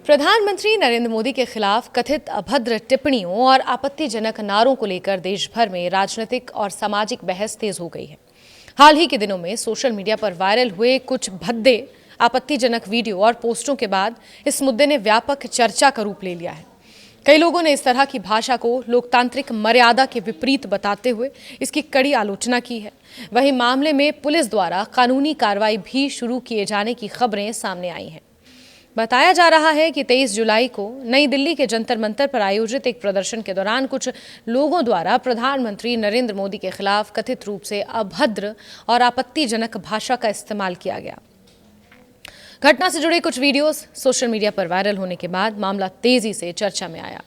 प्रधानमंत्री नरेंद्र मोदी के खिलाफ कथित अभद्र टिप्पणियों और आपत्तिजनक नारों को लेकर देश भर में राजनीतिक और सामाजिक बहस तेज हो गई है। हाल ही के दिनों में सोशल मीडिया पर वायरल हुए कुछ भद्दे आपत्तिजनक वीडियो और पोस्टों के बाद इस मुद्दे ने व्यापक चर्चा का रूप ले लिया है। कई लोगों ने इस तरह की भाषा को लोकतांत्रिक मर्यादा के विपरीत बताते हुए इसकी कड़ी आलोचना की है। वहीं मामले में पुलिस द्वारा कानूनी कार्रवाई भी शुरू किए जाने की खबरें सामने आई हैं। बताया जा रहा है कि 23 जुलाई को नई दिल्ली के जंतर मंतर पर आयोजित एक प्रदर्शन के दौरान कुछ लोगों द्वारा प्रधानमंत्री नरेंद्र मोदी के खिलाफ कथित रूप से अभद्र और आपत्तिजनक भाषा का इस्तेमाल किया गया। घटना से जुड़े कुछ वीडियोस सोशल मीडिया पर वायरल होने के बाद मामला तेजी से चर्चा में आया।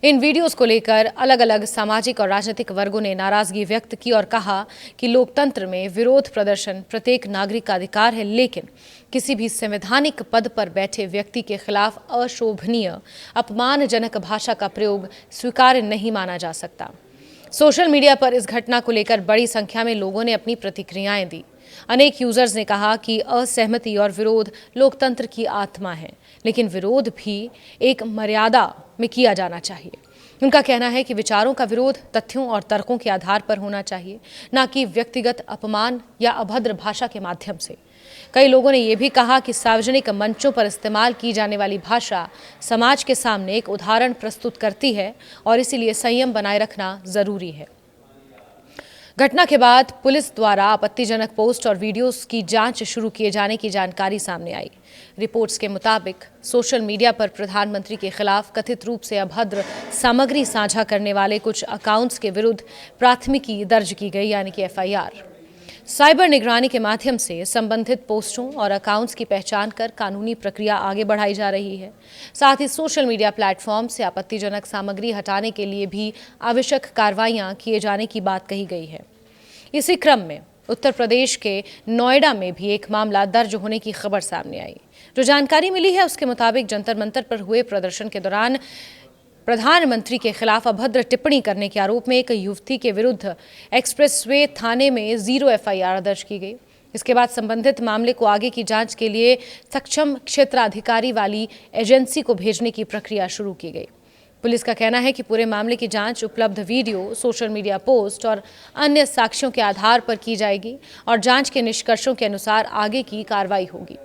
इन वीडियोस को लेकर अलग अलग सामाजिक और राजनीतिक वर्गों ने नाराजगी व्यक्त की और कहा कि लोकतंत्र में विरोध प्रदर्शन प्रत्येक नागरिक का अधिकार है, लेकिन किसी भी संवैधानिक पद पर बैठे व्यक्ति के खिलाफ अशोभनीय अपमानजनक भाषा का प्रयोग स्वीकार्य नहीं माना जा सकता। सोशल मीडिया पर इस घटना को लेकर बड़ी संख्या में लोगों ने अपनी प्रतिक्रियाएं दी। अनेक यूजर्स ने कहा कि असहमति और विरोध लोकतंत्र की आत्मा है, लेकिन विरोध भी एक मर्यादा में किया जाना चाहिए। उनका कहना है कि विचारों का विरोध तथ्यों और तर्कों के आधार पर होना चाहिए, न कि व्यक्तिगत अपमान या अभद्र भाषा के माध्यम से। कई लोगों ने यह भी कहा कि सार्वजनिक मंचों पर इस्तेमाल की जाने वाली भाषा समाज के सामने एक उदाहरण प्रस्तुत करती है और इसीलिए संयम बनाए रखना जरूरी है। घटना के बाद पुलिस द्वारा आपत्तिजनक पोस्ट और वीडियोस की जांच शुरू किए जाने की जानकारी सामने आई। रिपोर्ट्स के मुताबिक सोशल मीडिया पर प्रधानमंत्री के खिलाफ कथित रूप से अभद्र सामग्री साझा करने वाले कुछ अकाउंट्स के विरुद्ध प्राथमिकी दर्ज की गई, यानी कि एफआईआर। साइबर निगरानी के माध्यम से संबंधित पोस्टों और अकाउंट्स की पहचान कर कानूनी प्रक्रिया आगे बढ़ाई जा रही है। साथ ही सोशल मीडिया प्लेटफॉर्म से आपत्तिजनक सामग्री हटाने के लिए भी आवश्यक कार्रवाइयां किए जाने की बात कही गई है। इसी क्रम में उत्तर प्रदेश के नोएडा में भी एक मामला दर्ज होने की खबर सामने आई। जो जानकारी मिली है उसके मुताबिक जंतर मंतर पर हुए प्रदर्शन के दौरान प्रधानमंत्री के खिलाफ अभद्र टिप्पणी करने के आरोप में एक युवती के विरुद्ध एक्सप्रेसवे थाने में 0 एफआईआर दर्ज की गई। इसके बाद संबंधित मामले को आगे की जांच के लिए सक्षम क्षेत्राधिकारी वाली एजेंसी को भेजने की प्रक्रिया शुरू की गई। पुलिस का कहना है कि पूरे मामले की जांच उपलब्ध वीडियो, सोशल मीडिया पोस्ट और अन्य साक्ष्यों के आधार पर की जाएगी और जांच के निष्कर्षों के अनुसार आगे की कार्रवाई होगी।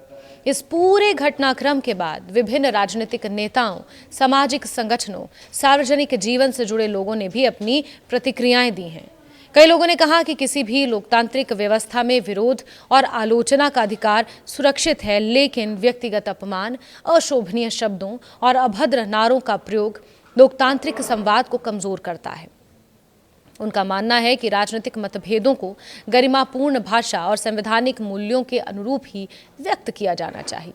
इस पूरे घटनाक्रम के बाद विभिन्न राजनीतिक नेताओं, सामाजिक संगठनों, सार्वजनिक जीवन से जुड़े लोगों ने भी अपनी प्रतिक्रियाएं दी हैं। कई लोगों ने कहा कि किसी भी लोकतांत्रिक व्यवस्था में विरोध और आलोचना का अधिकार सुरक्षित है, लेकिन व्यक्तिगत अपमान, अशोभनीय शब्दों और अभद्र नारों का प्रयोग लोकतांत्रिक संवाद को कमजोर करता है। उनका मानना है कि राजनीतिक मतभेदों को गरिमापूर्ण भाषा और संवैधानिक मूल्यों के अनुरूप ही व्यक्त किया जाना चाहिए।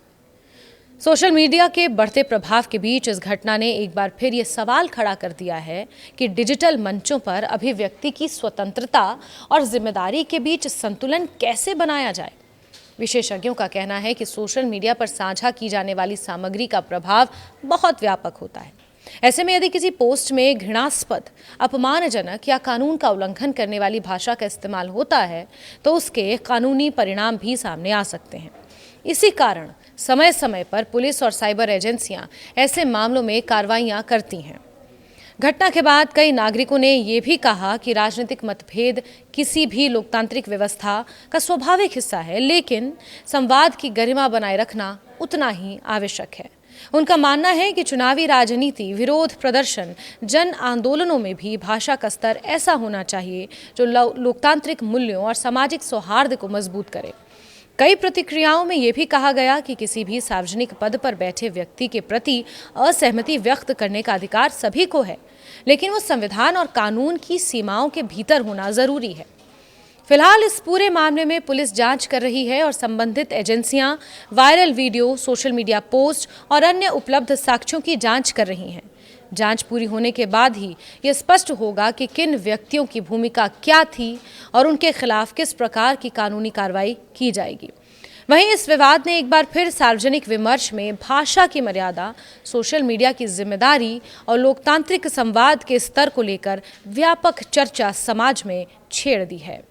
सोशल मीडिया के बढ़ते प्रभाव के बीच इस घटना ने एक बार फिर ये सवाल खड़ा कर दिया है कि डिजिटल मंचों पर अभिव्यक्ति की स्वतंत्रता और जिम्मेदारी के बीच संतुलन कैसे बनाया जाए। विशेषज्ञों का कहना है कि सोशल मीडिया पर साझा की जाने वाली सामग्री का प्रभाव बहुत व्यापक होता है। ऐसे में यदि किसी पोस्ट में घृणास्पद, अपमानजनक या कानून का उल्लंघन करने वाली भाषा का इस्तेमाल होता है तो उसके कानूनी परिणाम भी सामने आ सकते हैं। इसी कारण समय समय पर पुलिस और साइबर एजेंसियां ऐसे मामलों में कार्रवाइयां करती हैं। घटना के बाद कई नागरिकों ने ये भी कहा कि राजनीतिक मतभेद किसी भी लोकतांत्रिक व्यवस्था का स्वाभाविक हिस्सा है, लेकिन संवाद की गरिमा बनाए रखना उतना ही आवश्यक है। उनका मानना है कि चुनावी राजनीति, विरोध प्रदर्शन, जन आंदोलनों में भी भाषा का स्तर ऐसा होना चाहिए जो लोकतांत्रिक मूल्यों और सामाजिक सौहार्द को मजबूत करे। कई प्रतिक्रियाओं में यह भी कहा गया कि किसी भी सार्वजनिक पद पर बैठे व्यक्ति के प्रति असहमति व्यक्त करने का अधिकार सभी को है, लेकिन वो संविधान और कानून की सीमाओं के भीतर होना जरूरी है। फिलहाल इस पूरे मामले में पुलिस जांच कर रही है और संबंधित एजेंसियां viral video, social media post और अन्य उपलब्ध साक्ष्यों की जांच कर रही हैं। जांच पूरी होने के बाद ही यह स्पष्ट होगा कि किन व्यक्तियों की भूमिका क्या थी और उनके खिलाफ किस प्रकार की कानूनी कार्रवाई की जाएगी। वहीं इस विवाद ने एक बार फिर सार्वजनिक विमर्श में भाषा की मर्यादा, सोशल मीडिया की जिम्मेदारी और लोकतांत्रिक संवाद के स्तर को लेकर व्यापक चर्चा समाज में छेड़ दी है।